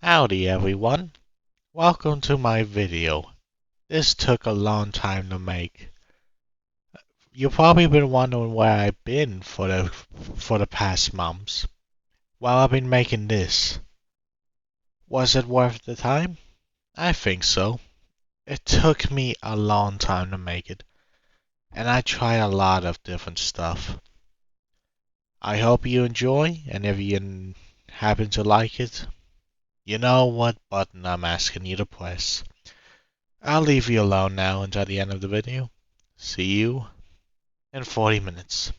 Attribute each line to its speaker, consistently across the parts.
Speaker 1: Howdy everyone, welcome to my video. This took a long time to make. You've probably been wondering where I've been for the past months. While I've been making this. Was it worth the time? I think so. It took me a long time to make it, and I tried a lot of different stuff. I hope you enjoy, and if you happen to like it, you know what button I'm asking you to press. I'll leave you alone now until the end of the video. See you in 40 minutes.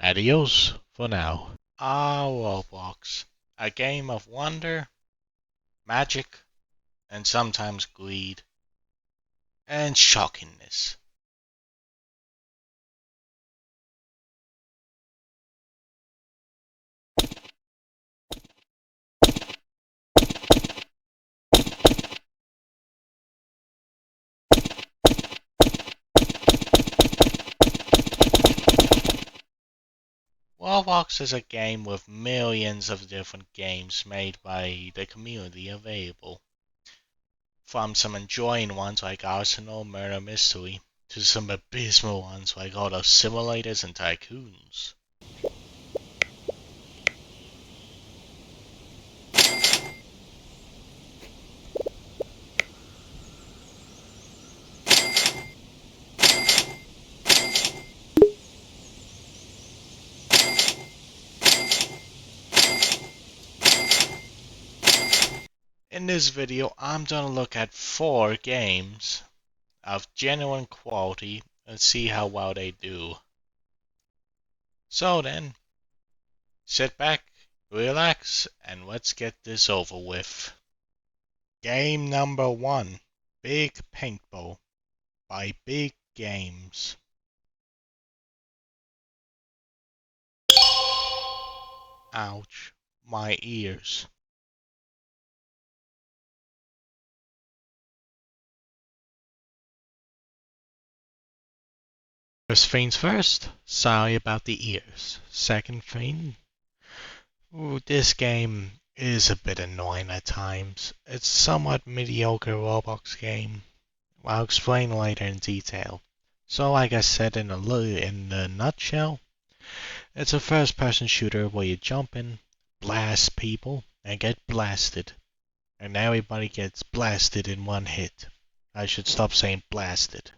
Speaker 1: Adios for now. Roblox. A game of wonder, magic, and sometimes greed, and shockingness. Roblox is a game with millions of different games made by the community available. From some enjoying ones like Arsenal Murder Mystery, to some abysmal ones like Auto Simulators and Tycoons. In this video, I'm gonna look at 4 games of genuine quality and see how well they do. So then, sit back, relax, and let's get this over with. Game number 1, Big Paintball by Big Games. Ouch, my ears. First things first, sorry about the ears. Second thing, this game is a bit annoying at times. It's a somewhat mediocre Roblox game. I'll explain later in detail. So like I said in a nutshell, it's a first-person shooter where you jump in, blast people, and get blasted. And everybody gets blasted in one hit. I should stop saying blasted.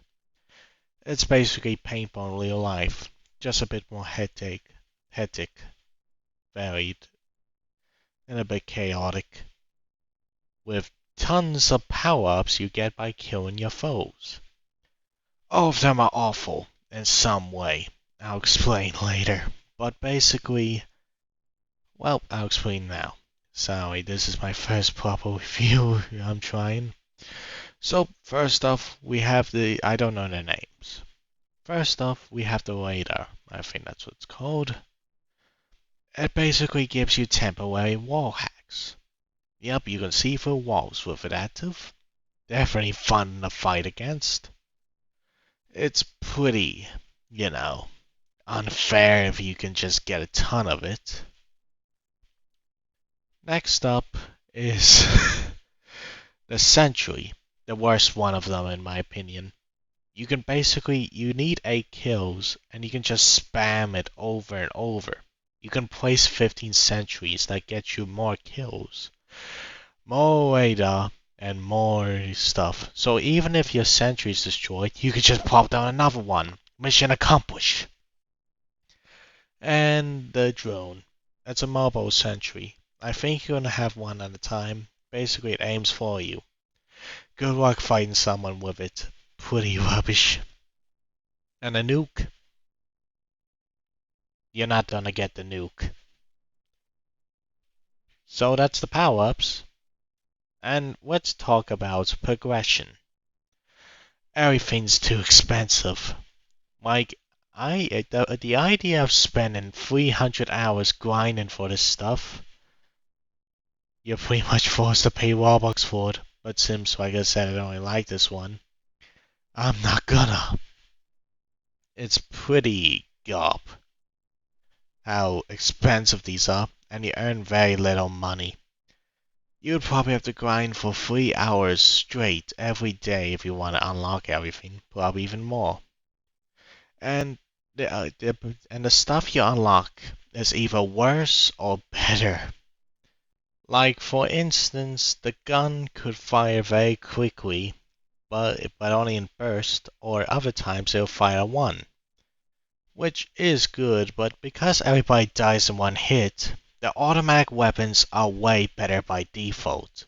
Speaker 1: It's basically paintball in real life, just a bit more hectic, varied, and a bit chaotic, with tons of power-ups you get by killing your foes. All of them are awful in some way. I'll explain later. But basically, well, I'll explain now. Sorry, this is my first proper review I'm trying. So, first off, we have I don't know the names. First off, we have the radar. I think that's what it's called. It basically gives you temporary wall hacks. Yep, you can see through walls with it active. Definitely fun to fight against. It's pretty, unfair if you can just get a ton of it. Next up is the Sentry, the worst one of them in my opinion. You need 8 kills and you can just spam it over and over. You can place 15 sentries that get you more kills, more radar, and more stuff. So even if your sentry is destroyed, you can just pop down another one. Mission accomplished. And the drone. That's a mobile sentry. I think you're gonna have one at a time. Basically, it aims for you. Good luck fighting someone with it. Pretty rubbish. And a nuke. You're not gonna get the nuke. So that's the power-ups. And let's talk about progression. Everything's too expensive. Like, the idea of spending 300 hours grinding for this stuff, you're pretty much forced to pay Robux for it. But since, like I said, I don't really like this one, I'm not gonna. It's pretty gob how expensive these are, and you earn very little money. You'd probably have to grind for 3 hours straight every day if you want to unlock everything, probably even more. And the stuff you unlock is either worse or better. Like for instance, the gun could fire very quickly, but only in bursts, or other times it'll fire one. Which is good, but because everybody dies in one hit, the automatic weapons are way better by default.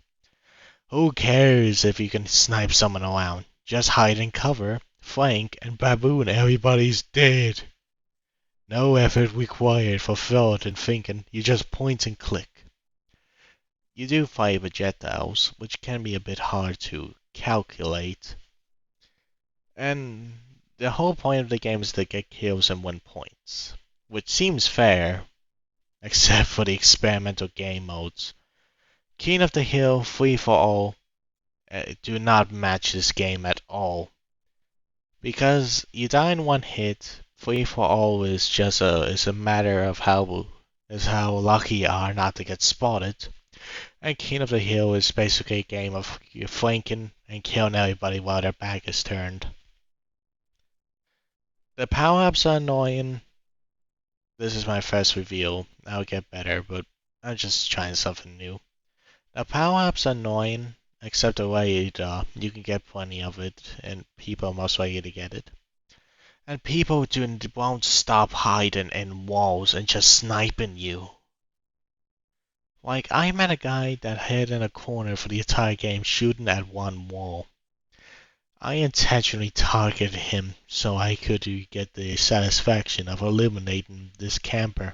Speaker 1: Who cares if you can snipe someone around? Just hide in cover, flank, and baboon, everybody's dead. No effort required for thought and thinking, you just point and click. You do fire projectiles, which can be a bit hard to calculate. And the whole point of the game is to get kills and win points, which seems fair, except for the experimental game modes. King of the Hill, Free for All, do not match this game at all. Because you die in one hit, Free for All is just a matter of how lucky you are not to get spotted. And King of the Hill is basically a game of you flanking and killing everybody while their back is turned. The power-ups are annoying. This is my first reveal. I'll get better, but I'm just trying something new. The power-ups are annoying, except the way you can get plenty of it, and people are most likely to get it. And people won't stop hiding in walls and just sniping you. Like, I met a guy that hid in a corner for the entire game shooting at one wall. I intentionally targeted him so I could get the satisfaction of eliminating this camper.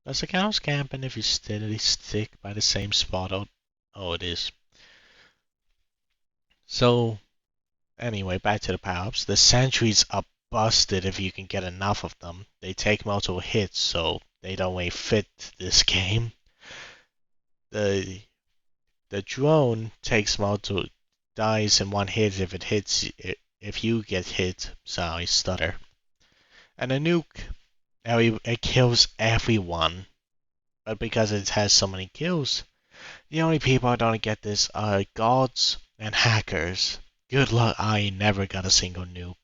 Speaker 1: Does it count as camping if you steadily stick by the same spot? Oh, it is. So, anyway, back to the power-ups. The sentries are busted if you can get enough of them. They take multiple hits, so they don't really fit this game. The drone takes multiple dies in one hit if you get hit. Sorry, stutter. And a nuke, it kills everyone. But because it has so many kills, the only people that don't get this are gods and hackers. Good luck, I never got a single nuke.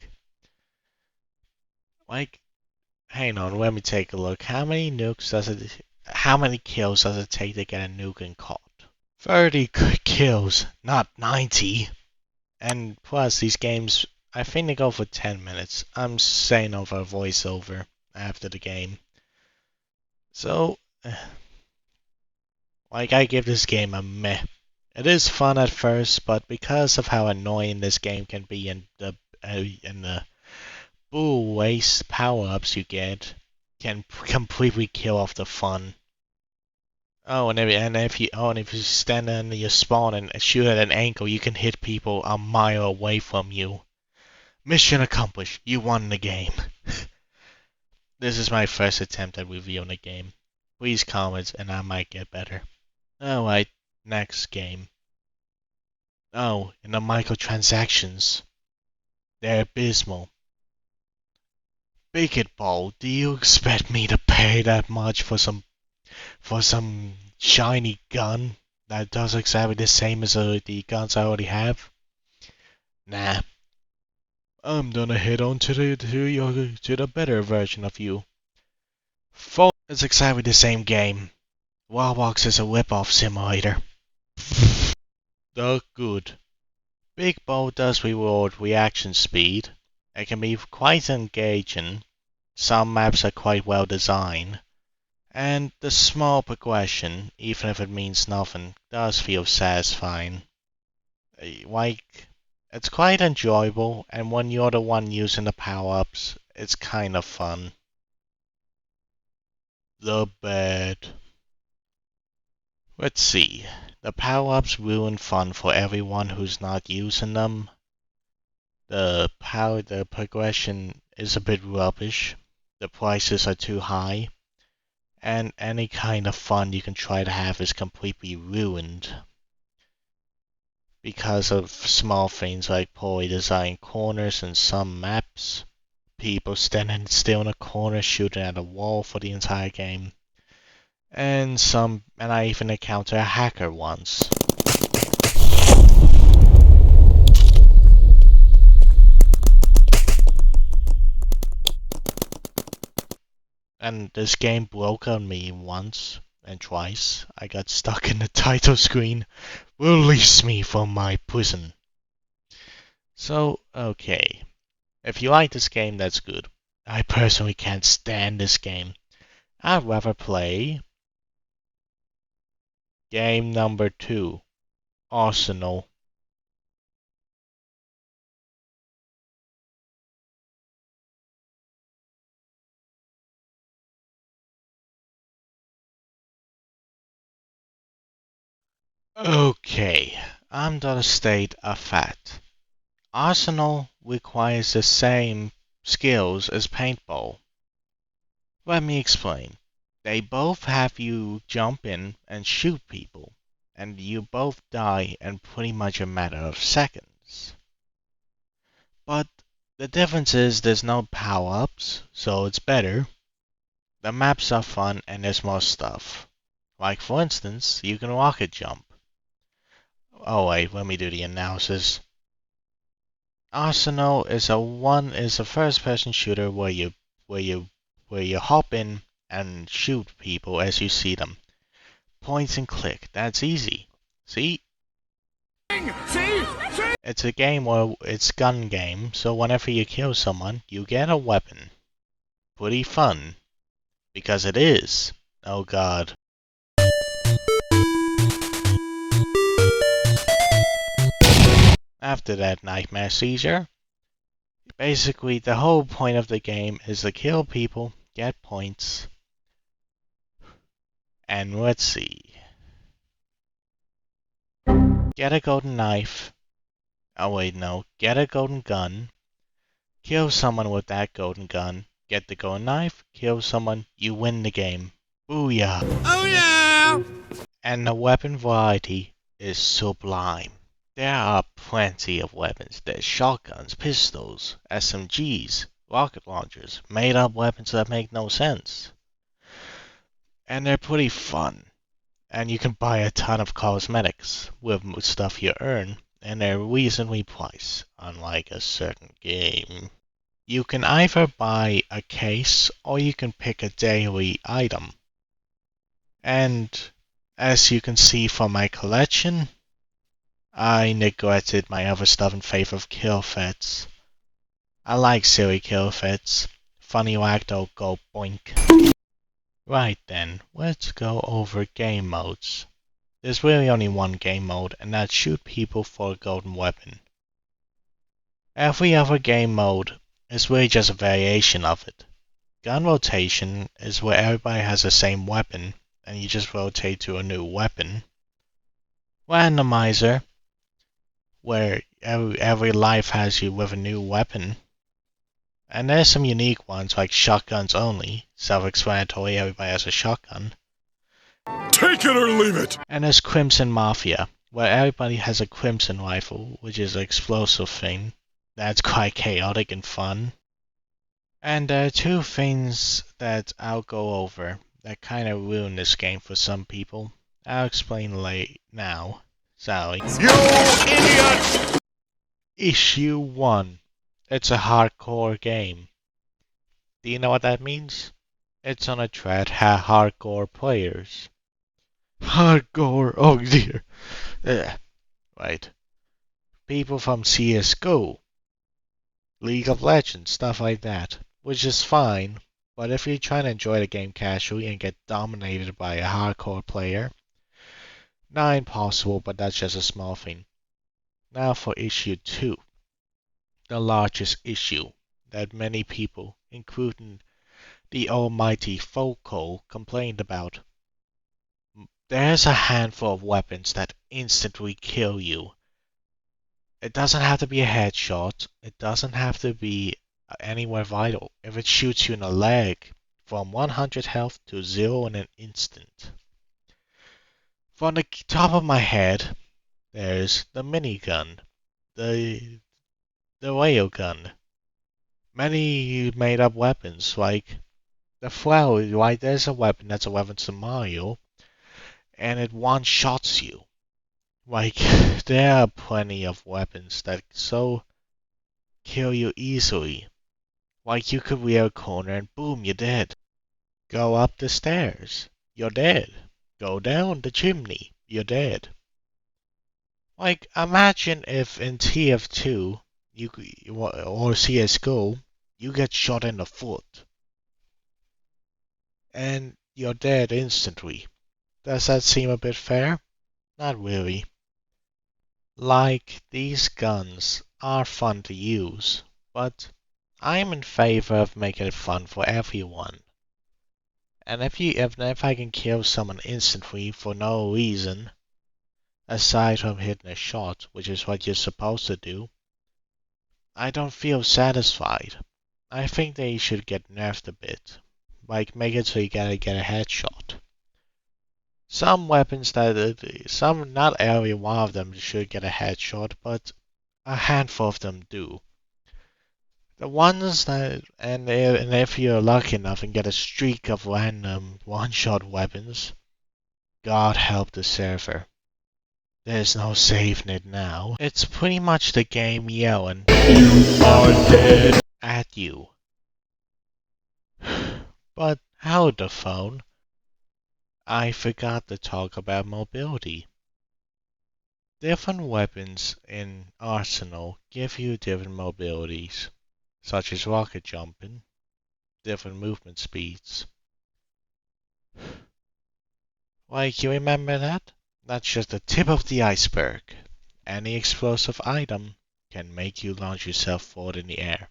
Speaker 1: Like, hang on, let me take a look. How many kills does it take to get a nuke in COD? 30 kills, not 90. And plus, these games, I think they go for 10 minutes. I'm saying over a voiceover after the game. So, like, I give this game a meh. It is fun at first, but because of how annoying this game can be and the bull waste power-ups you get, can completely kill off the fun. Oh, and if you stand in your spawn and shoot at an angle, you can hit people a mile away from you. Mission accomplished. You won the game. This is my first attempt at reviewing the game. Please comment and I might get better. Alright, next game. Oh, and the microtransactions. They're abysmal. Bake it, Ball. Do you expect me to pay that much for some shiny gun that does exactly the same as the guns I already have? Nah. I'm gonna head on to the better version of you. Fall is exactly the same game. Roblox is a rip-off simulator. The good. Big Bowl does reward reaction speed. It can be quite engaging. Some maps are quite well designed. And the small progression, even if it means nothing, does feel satisfying. Like, it's quite enjoyable, and when you're the one using the power-ups, it's kind of fun. The bad. Let's see. The power-ups ruin fun for everyone who's not using them. The progression is a bit rubbish. The prices are too high. And any kind of fun you can try to have is completely ruined. Because of small things like poorly designed corners in some maps. People standing still in a corner shooting at a wall for the entire game. And I even encountered a hacker once. And this game broke on me once and twice. I got stuck in the title screen. Release me from my prison. So, okay. If you like this game, that's good. I personally can't stand this game. I'd rather play game number 2, Arsenal. Okay, I'm gonna state a fact. Arsenal requires the same skills as paintball. Let me explain. They both have you jump in and shoot people, and you both die in pretty much a matter of seconds. But the difference is there's no power-ups, so it's better. The maps are fun and there's more stuff. Like for instance, you can rocket jump. Oh wait, let me do the analysis. Arsenal is a first-person shooter where you where you hop in and shoot people as you see them. Points and click. That's easy. See? It's a game where it's gun game, so whenever you kill someone, you get a weapon. Pretty fun. Because it is. Oh god. After that nightmare seizure, basically the whole point of the game is to kill people, get points, and let's see. Get a golden knife. Oh wait, no. Get a golden gun. Kill someone with that golden gun. Get the golden knife. Kill someone. You win the game. Booyah! Oh yeah! And the weapon variety is sublime. There are plenty of weapons. There's shotguns, pistols, SMGs, rocket launchers, made up weapons that make no sense. And they're pretty fun. And you can buy a ton of cosmetics with stuff you earn, and they're reasonably priced, unlike a certain game. You can either buy a case or you can pick a daily item. And as you can see from my collection, I neglected my other stuff in favor of kill fets. I like silly kill fets. Funny like they'll go boink. Right then, let's go over game modes. There's really only one game mode, and that's shoot people for a golden weapon. Every other game mode is really just a variation of it. Gun rotation is where everybody has the same weapon, and you just rotate to a new weapon. Randomizer, where every life has you with a new weapon. And there's some unique ones like shotguns only, self-explanatory, everybody has a shotgun.
Speaker 2: Take it or leave it!
Speaker 1: And there's Crimson Mafia, where everybody has a Crimson rifle, which is an explosive thing. That's quite chaotic and fun. And there are two things that I'll go over that kind of ruin this game for some people. I'll explain late now. Sorry.
Speaker 2: You idiot!
Speaker 1: Issue 1. It's a hardcore game. Do you know what that means? It's on a thread hardcore players. Hardcore, oh dear. Right. People from CSGO, League of Legends, stuff like that. Which is fine, but if you're trying to enjoy the game casually and get dominated by a hardcore player, not impossible, but that's just a small thing. Now for issue 2. The largest issue that many people, including the almighty Foco, complained about. There's a handful of weapons that instantly kill you. It doesn't have to be a headshot. It doesn't have to be anywhere vital. If it shoots you in the leg, from 100 health to 0 in an instant. From the top of my head, there's the minigun, the railgun, many made up weapons like Well, right, there's a weapon that's a weapon to Mario, and it one-shots you. Like, there are plenty of weapons that so kill you easily. Like, you could rear a corner and boom, you're dead. Go up the stairs, you're dead. Go down the chimney, you're dead. Like, imagine if in TF2 or CSGO, you get shot in the foot and you're dead instantly. Does that seem a bit fair? Not really. Like, these guns are fun to use, but I'm in favor of making it fun for everyone. And if I can kill someone instantly for no reason, aside from hitting a shot, which is what you're supposed to do, I don't feel satisfied. I think they should get nerfed a bit. Like, make it so you gotta get a headshot. Some weapons not every one of them should get a headshot, but a handful of them do. The ones that, and if you're lucky enough and get a streak of random one-shot weapons, God help the server. There's no saving it now. It's pretty much the game yelling, "You are dead," at you. But hold the phone. I forgot to talk about mobility. Different weapons in Arsenal give you different mobilities, such as rocket jumping, different movement speeds. Like, you remember that? That's just the tip of the iceberg. Any explosive item can make you launch yourself forward in the air.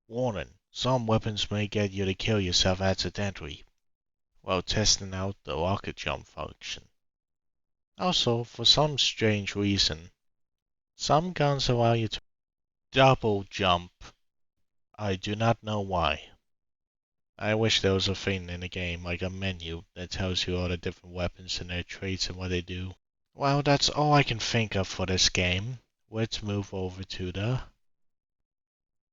Speaker 1: Warning, some weapons may get you to kill yourself accidentally while testing out the rocket jump function. Also, for some strange reason, some guns allow you to double jump. I do not know why. I wish there was a thing in the game, like a menu, that tells you all the different weapons and their traits and what they do. Well, that's all I can think of for this game. Let's move over to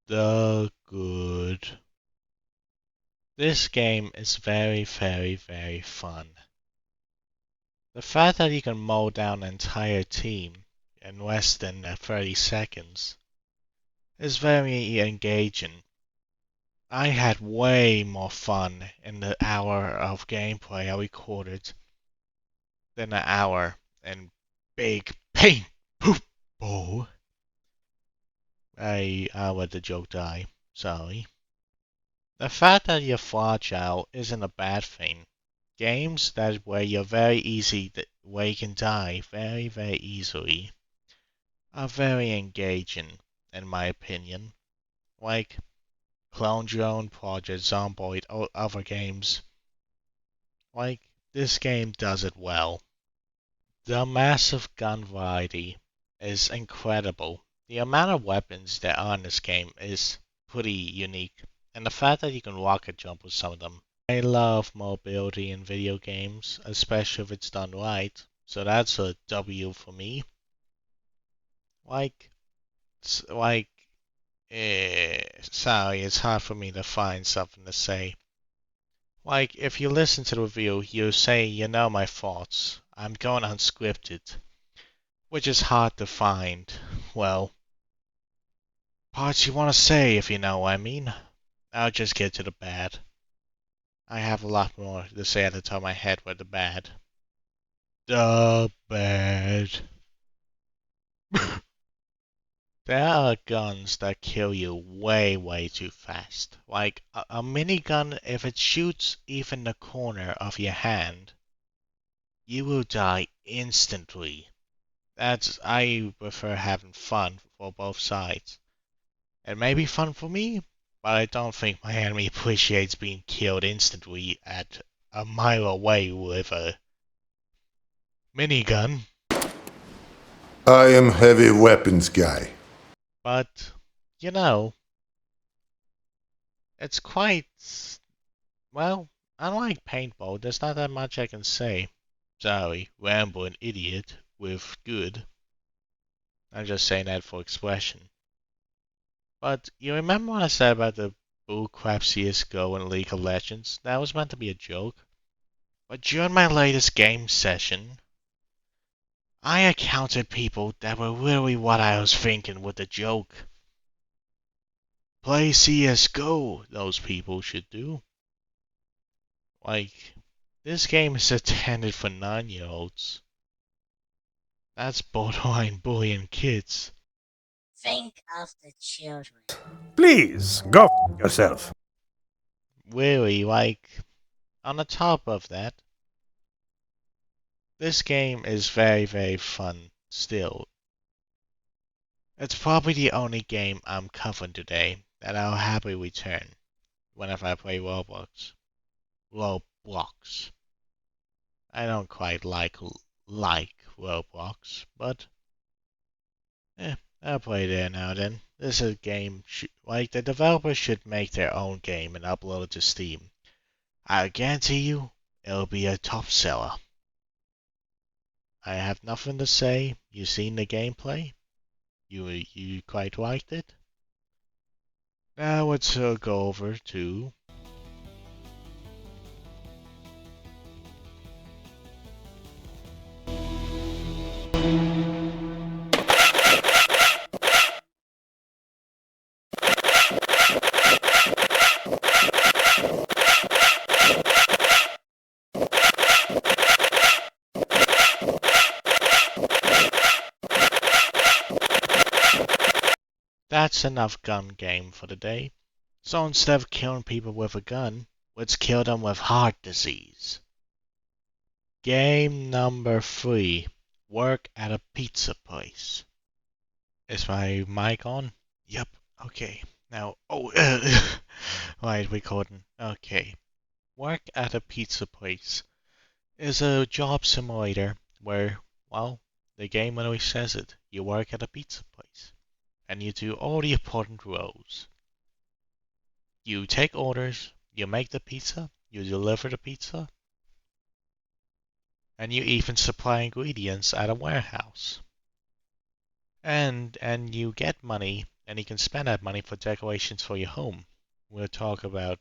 Speaker 1: the good. This game is very, very, very fun. The fact that you can mow down an entire team in less than 30 seconds is very engaging. I had way more fun in the hour of gameplay I recorded than an hour in big paint poop ball. I let the joke die. Sorry. The fact that you're fragile isn't a bad thing. Games that where you're very easy, where you can die very, very easily, are very engaging, in my opinion. Like Clone Drone, Project Zomboid, or other games. Like, this game does it well. The massive gun variety is incredible. The amount of weapons there are in this game is pretty unique, and the fact that you can rocket jump with some of them. I love mobility in video games, especially if it's done right, so that's a W for me. Like, sorry, it's hard for me to find something to say. Like, if you listen to the review, you say you know my thoughts. I'm going unscripted, which is hard to find. Well, parts you want to say, if you know what I mean. I'll just get to the bad. I have a lot more to say at the top of my head with the bad. The bad. There are guns that kill you way, way too fast. Like a minigun, if it shoots even the corner of your hand, you will die instantly. I prefer having fun for both sides. It may be fun for me, but I don't think my enemy appreciates being killed instantly at a mile away with a minigun.
Speaker 2: I am heavy weapons guy.
Speaker 1: But, you know, it's quite. Well, unlike paintball, there's not that much I can say. Sorry, rambling idiot with good. I'm just saying that for expression. But you remember what I said about the bullcrap CSGO and League of Legends. That was meant to be a joke. But during my latest game session, I encountered people that were really what I was thinking with the joke. Play CSGO, those people should do. Like, this game is intended for 9-year-olds. That's borderline bullying kids.
Speaker 3: Think of the children.
Speaker 4: Please, go yourself.
Speaker 1: Really, like, on the top of that, this game is very, very fun still. It's probably the only game I'm covering today that I'll happily return whenever I play Roblox. Roblox. I don't quite like Roblox, but I'll play there now then. This is a game, like the developers should make their own game and upload it to Steam. I guarantee you, it'll be a top seller. I have nothing to say. You seen the gameplay? You quite liked it? Now let's go over to that's enough gun game for the day. So instead of killing people with a gun, let's kill them with heart disease. Game number 3. Work at a pizza place. Is my mic on? Yep. Okay. Now, right, recording. Okay. Work at a pizza place is a job simulator where, well, the game literally says it. You work at a pizza place. And you do all the important roles. You take orders, you make the pizza, you deliver the pizza, and you even supply ingredients at a warehouse. And you get money, and you can spend that money for decorations for your home. We'll talk about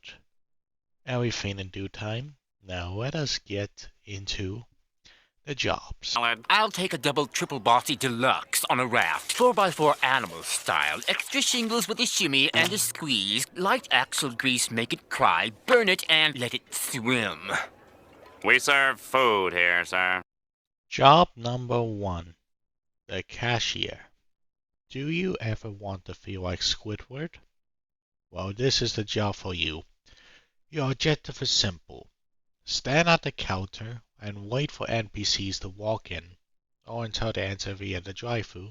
Speaker 1: everything in due time. Now let us get into the jobs.
Speaker 5: I'll take a double triple bossy deluxe on a raft, 4x4 animal style, extra shingles with a shimmy and a squeeze, light axle grease, make it cry, burn it and let it swim.
Speaker 6: We serve food here, sir.
Speaker 1: Job number 1. The cashier. Do you ever want to feel like Squidward? Well, this is the job for you. Your objective is simple. Stand at the counter and wait for NPCs to walk in, or until they enter via the drive-thru.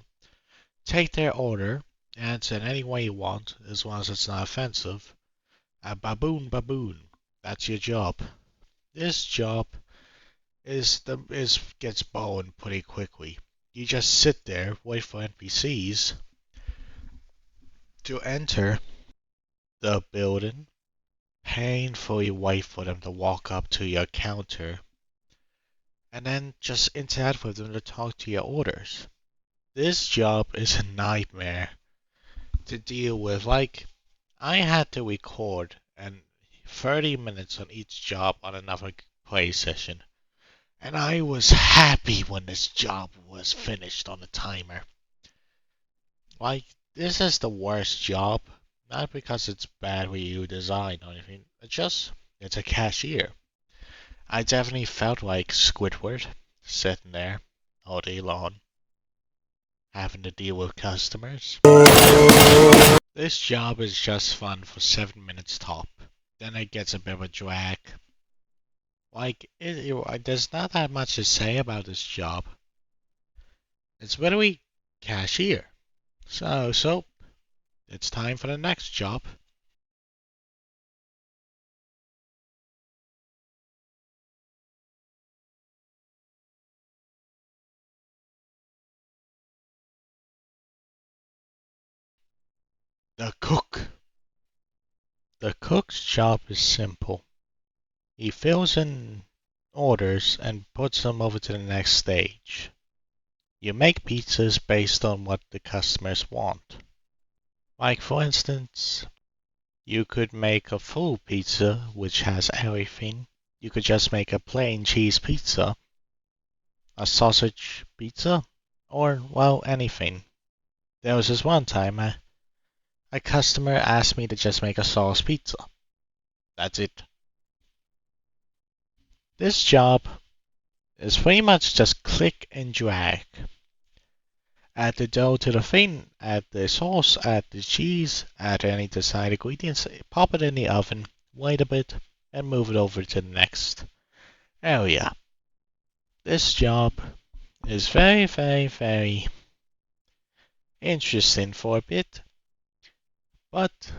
Speaker 1: Take their order, answer in any way you want, as long as it's not offensive. A baboon. That's your job. This job gets boring pretty quickly. You just sit there, wait for NPCs to enter the building, painfully wait for them to walk up to your counter, and then just interact with them to talk to your orders. This job is a nightmare to deal with. Like, I had to record 30 minutes on each job on another play session, and I was happy when this job was finished on the timer. Like, this is the worst job, not because it's badly designed or anything, it's a cashier. I definitely felt like Squidward, sitting there all day long, having to deal with customers. This job is just fun for 7 minutes top. Then it gets a bit of a drag. Like, there's not that much to say about this job. It's literally cashier. So, it's time for the next job. The cook. The cook's job is simple. He fills in orders and puts them over to the next stage. You make pizzas based on what the customers want. Like, for instance, You could make a full pizza which has everything. You could just make a plain cheese pizza, a sausage pizza, or, well, anything. There was this one time a customer asked me to just make a sauce pizza. That's it. This job is pretty much just click and drag. Add the dough to the thing, add the sauce, add the cheese, add any desired ingredients, pop it in the oven, wait a bit, and move it over to the next area. This job is very, very, very interesting for a bit, but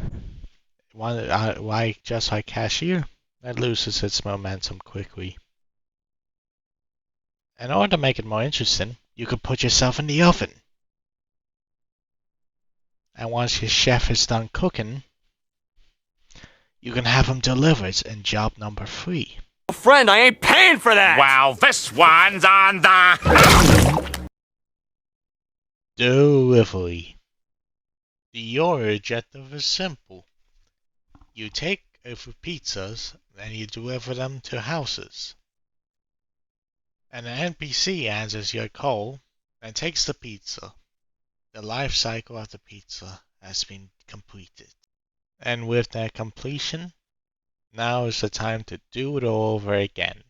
Speaker 1: just like cashier, it loses its momentum quickly. In order to make it more interesting, you could put yourself in the oven. And once your chef is done cooking, you can have him delivered in job number 3.
Speaker 7: Friend, I ain't paying for that!
Speaker 6: Well, this one's on the...
Speaker 1: Delivery. Your objective is simple. You take pizzas and you deliver them to houses. And an NPC answers your call and takes the pizza. The life cycle of the pizza has been completed. And with that completion, now is the time to do it all over again.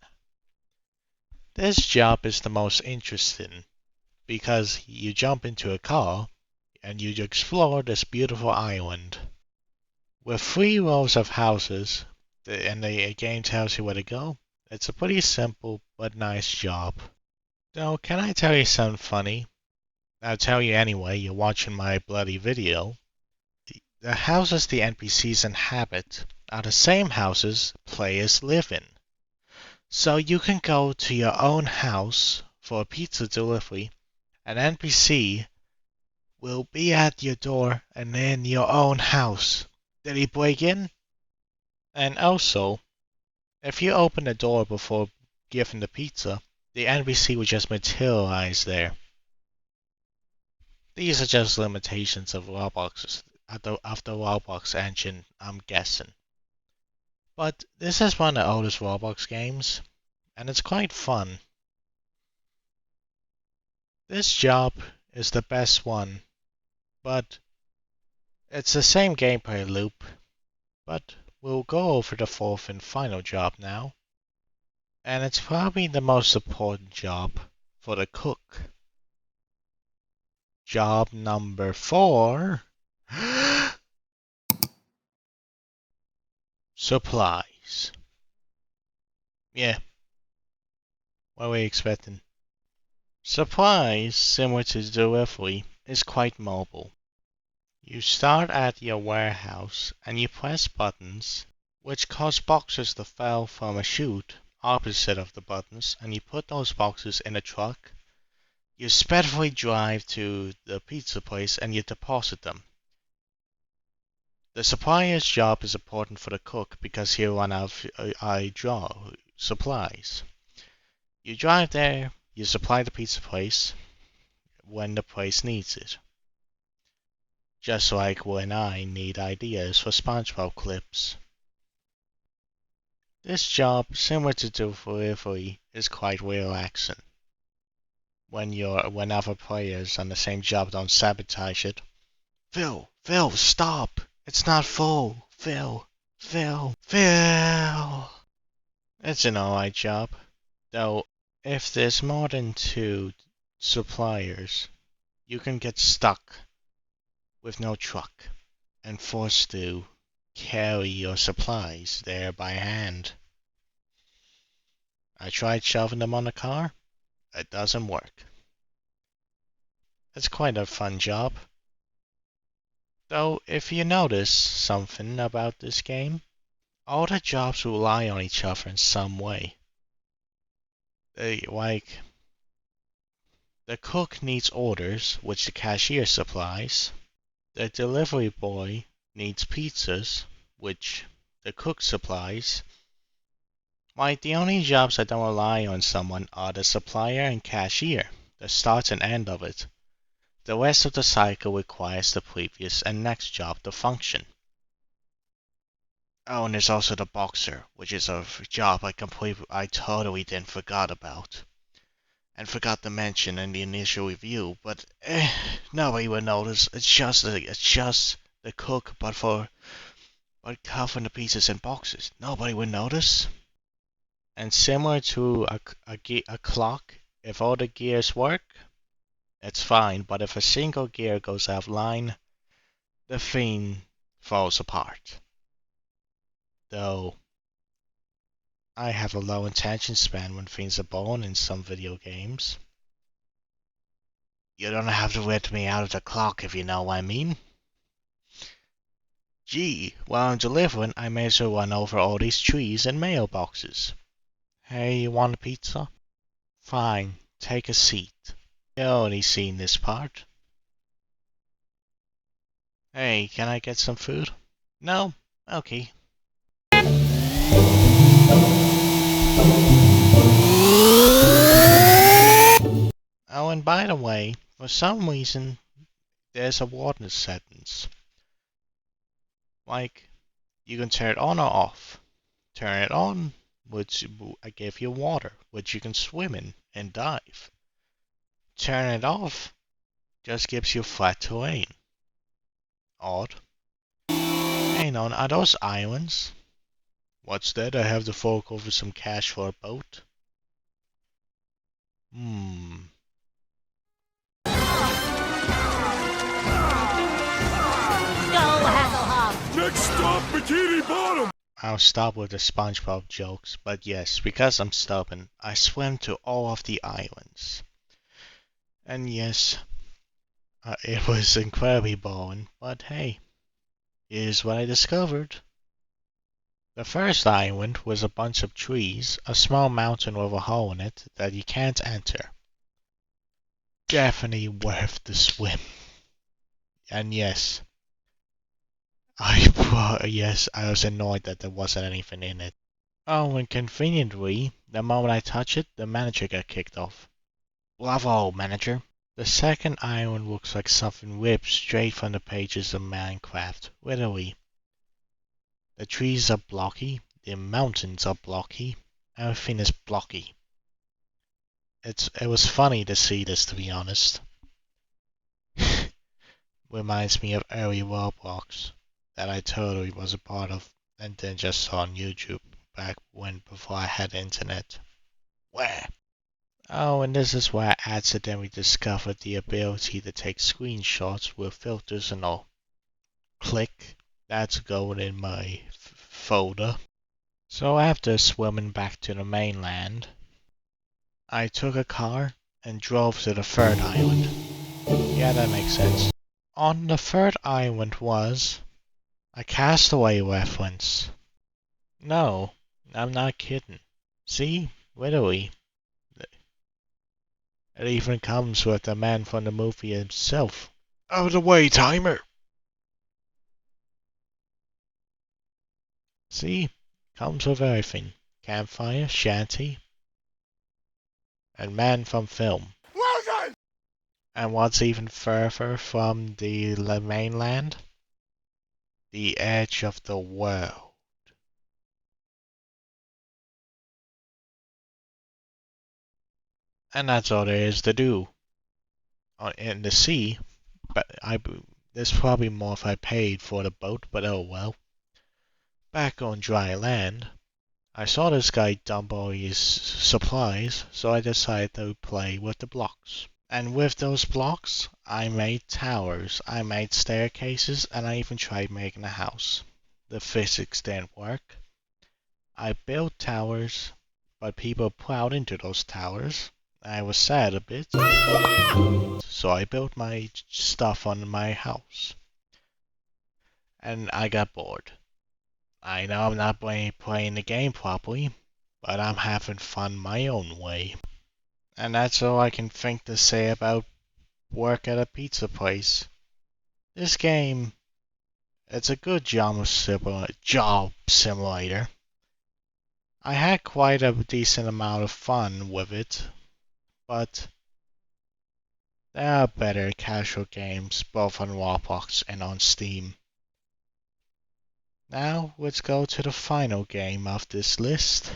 Speaker 1: This job is the most interesting because you jump into a car and you explore this beautiful island. With 3 rows of houses, and the game tells you where to go, it's a pretty simple but nice job. So, can I tell you something funny? I'll tell you anyway, you're watching my bloody video. The houses the NPCs inhabit are the same houses players live in. So you can go to your own house for a pizza delivery. An NPC will be at your door and in your own house. Did he break in? And also, if you open the door before giving the pizza, the NPC will just materialize there. These are just limitations of Roblox, of the Roblox engine, I'm guessing. But this is one of the oldest Roblox games, and it's quite fun. This job is the best one, but it's the same gameplay loop. But we'll go over the 4th and final job now. And it's probably the most important job for the cook. Job number 4. Supplies. Yeah. What were you expecting? Supplies, similar to delivery, is quite mobile. You start at your warehouse and you press buttons which cause boxes to fall from a chute opposite of the buttons, and you put those boxes in a truck. You speedily drive to the pizza place and you deposit them. The supplier's job is important for the cook because he'll run out of supplies. You drive there, you supply the pizza place when the place needs it. Just like when I need ideas for SpongeBob clips. This job, similar to delivery, is quite relaxing. When other players on the same job don't sabotage it. Phil, stop! It's not full! Phil! It's an alright job. Though, if there's more than 2 suppliers, you can get stuck with no truck and forced to carry your supplies there by hand. I tried shoving them on the car. It doesn't work. It's quite a fun job. Though, if you notice something about this game, all the jobs rely on each other in some way. The cook needs orders, which the cashier supplies. The delivery boy needs pizzas, which the cook supplies. The only jobs that don't rely on someone are the supplier and cashier, the start and end of it. The rest of the cycle requires the previous and next job to function. Oh, and there's also the boxer, which is a job I totally didn't forgot about. And forgot to mention in the initial review, but nobody will notice. It's just the cook, but covering the pieces in boxes. Nobody will notice. And similar to a clock, if all the gears work, it's fine. But if a single gear goes offline, the thing falls apart. Though I have a low attention span when things are born in some video games. You don't have to let me out of the clock if you know what I mean. Gee, while I'm delivering, I may as well run over all these trees and mailboxes. Hey, you want a pizza? Fine, take a seat. You only seen this part. Hey, can I get some food? No? Okay. Oh, and by the way, for some reason, there's a warning settings. Like, you can turn it on or off. Turn it on, which I give you water, which you can swim in and dive. Turn it off, just gives you flat terrain. Odd. Hang on, are those islands? What's that? I have to fork over some cash for a boat?
Speaker 6: Next stop, Bikini Bottom!
Speaker 1: I'll stop with the SpongeBob jokes, but yes, because I'm stubborn, I swam to all of the islands. And yes, it was incredibly boring, but hey, here's what I discovered. The first island was a bunch of trees, a small mountain with a hole in it that you can't enter. Definitely worth the swim. And yes, I was annoyed that there wasn't anything in it. Oh, and conveniently, the moment I touched it, the manager got kicked off. Bravo, manager. The second island looks like something ripped straight from the pages of Minecraft, literally. The trees are blocky, the mountains are blocky, everything is blocky. It was funny to see this, to be honest. Reminds me of early Roblox that I totally was a part of and then just saw on YouTube back when before I had internet. Where? Oh, and this is where I accidentally discovered the ability to take screenshots with filters and all. Click. That's going in my folder. So after swimming back to the mainland, I took a car and drove to the third island. Yeah, that makes sense. On the third island was a Castaway reference. No, I'm not kidding. See? Literally. It even comes with the man from the movie himself. Out of the way, timer! See? Comes with everything. Campfire, shanty, and man from film.
Speaker 6: Welcome!
Speaker 1: And what's even further from the mainland? The edge of the world. And that's all there is to do. In the sea, but there's probably more if I paid for the boat, but oh well. Back on dry land, I saw this guy dump all his supplies, so I decided to play with the blocks. And with those blocks, I made towers, I made staircases, and I even tried making a house. The physics didn't work. I built towers, but people plowed into those towers. I was sad a bit, so I built my stuff on my house. And I got bored. I know I'm not playing the game properly, but I'm having fun my own way. And that's all I can think to say about work at a pizza place. This game, it's a good job simulator. I had quite a decent amount of fun with it, but there are better casual games both on Roblox and on Steam. Now let's go to the final game of this list.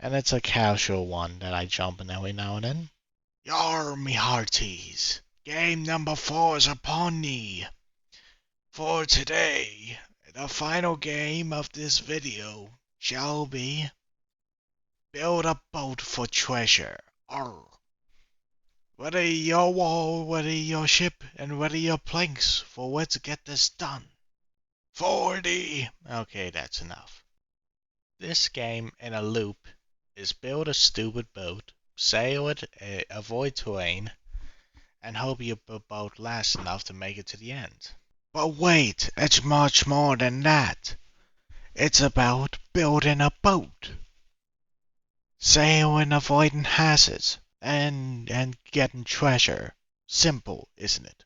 Speaker 1: And it's a casual one that I jump in every now and then. Yar, me hearties, game number 4 is upon me. For today, the final game of this video shall be Build a Boat for Treasure. Arr. Ready your wall, ready your ship, and ready your planks, for let's get this done. 40! Okay, that's enough. This game in a loop is build a stupid boat, sail it, avoid terrain, and hope your boat lasts enough to make it to the end. But wait, it's much more than that. It's about building a boat. Sailing, avoiding hazards, and getting treasure. Simple, isn't it?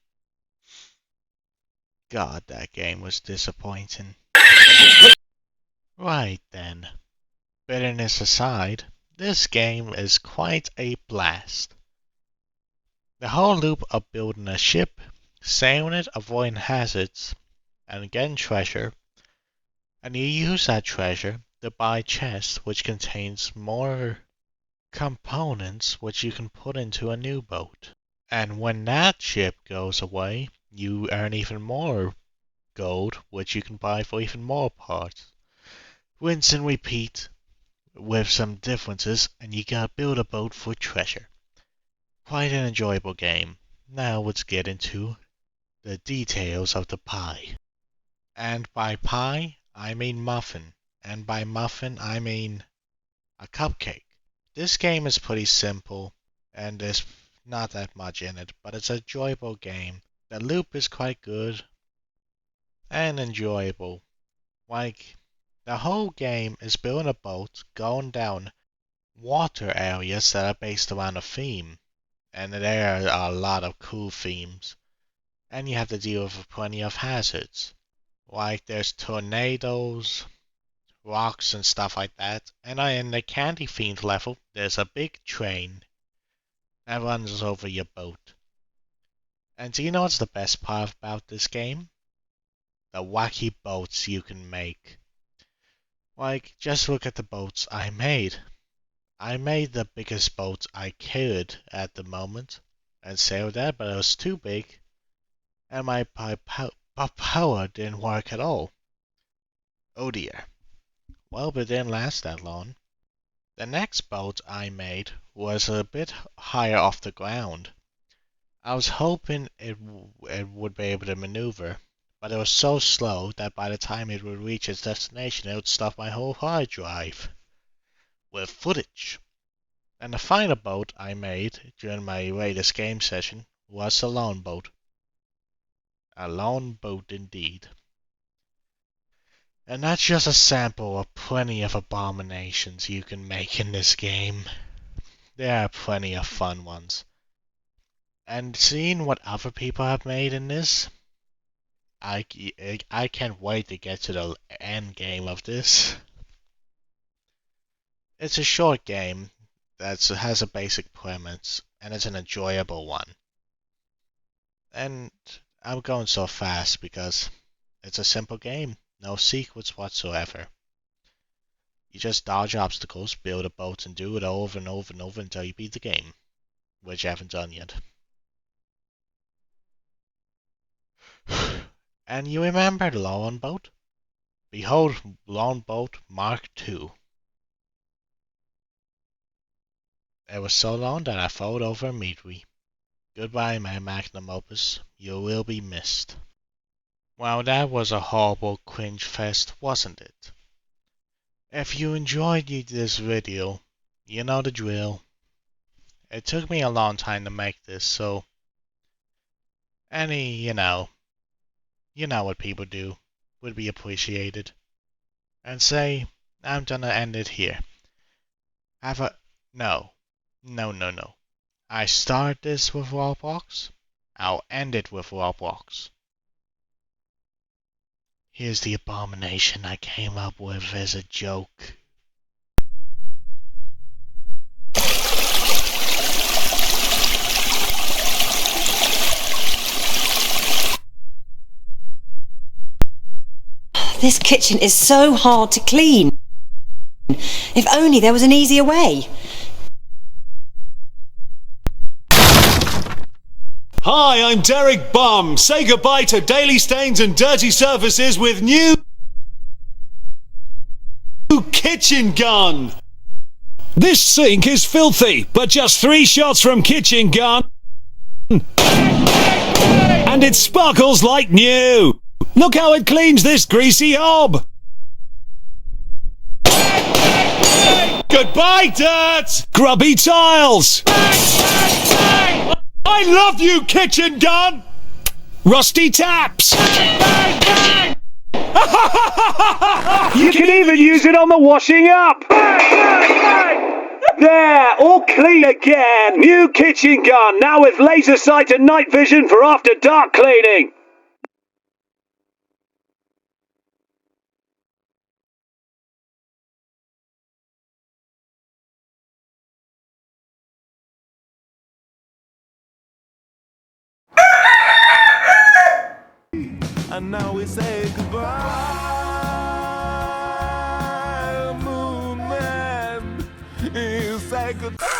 Speaker 1: God, that game was disappointing. Right then. Bitterness aside, this game is quite a blast. The whole loop of building a ship, sailing it, avoiding hazards, and getting treasure, and you use that treasure to buy chests which contains more components which you can put into a new boat. And when that ship goes away, you earn even more gold which you can buy for even more parts. Rinse and repeat with some differences, and you gotta build a boat for treasure. Quite an enjoyable game. Now let's get into the details of the pie. And by pie, I mean muffin. And by muffin, I mean a cupcake. This game is pretty simple, and there's not that much in it, but it's an enjoyable game. The loop is quite good and enjoyable. Like, the whole game is building a boat, going down water areas that are based around a theme. And there are a lot of cool themes. And you have to deal with plenty of hazards. Like there's tornadoes, rocks and stuff like that. And in the candy themed level, there's a big train that runs over your boat. And do you know what's the best part about this game? The wacky boats you can make. Like, just look at the boats I made. I made the biggest boat I could at the moment and sailed that, but it was too big and my power didn't work at all. Oh dear. Well, but it didn't last that long. The next boat I made was a bit higher off the ground. I was hoping it would be able to maneuver, but it was so slow that by the time it would reach its destination, it would stuff my whole hard drive with footage. And the final boat I made during my latest game session was a lone boat. A lone boat indeed. And that's just a sample of plenty of abominations you can make in this game. There are plenty of fun ones. And seeing what other people have made in this, I can't wait to get to the end game of this. It's a short game that has a basic premise, and it's an enjoyable one. And I'm going so fast because it's a simple game, no secrets whatsoever. You just dodge obstacles, build a boat, and do it over and over and over until you beat the game, which I haven't done yet. And you remember the lone boat? Behold, lone boat Mark II. It was so long that I fell over immediately. Goodbye, my magnum opus. You will be missed. Well, that was a horrible cringe fest, wasn't it? If you enjoyed this video, you know the drill. It took me a long time to make this, so any, you know what people do, would be appreciated. And say, I'm gonna end it here. No. I start this with Roblox, I'll end it with Roblox. Here's the abomination I came up with as a joke.
Speaker 8: This kitchen is so hard to clean. If only there was an easier way.
Speaker 9: Hi, I'm Derek Bum. Say goodbye to daily stains and dirty surfaces with new kitchen gun. This sink is filthy, but just 3 shots from kitchen gun and it sparkles like new. Look how it cleans this greasy hob. Goodbye, dirt! Grubby tiles! I love you, kitchen gun! Rusty taps! You can even use it on the washing up! There, all clean again! New kitchen gun, now with laser sight and night vision for after dark cleaning!
Speaker 10: And now we say goodbye, moon man. You say goodbye.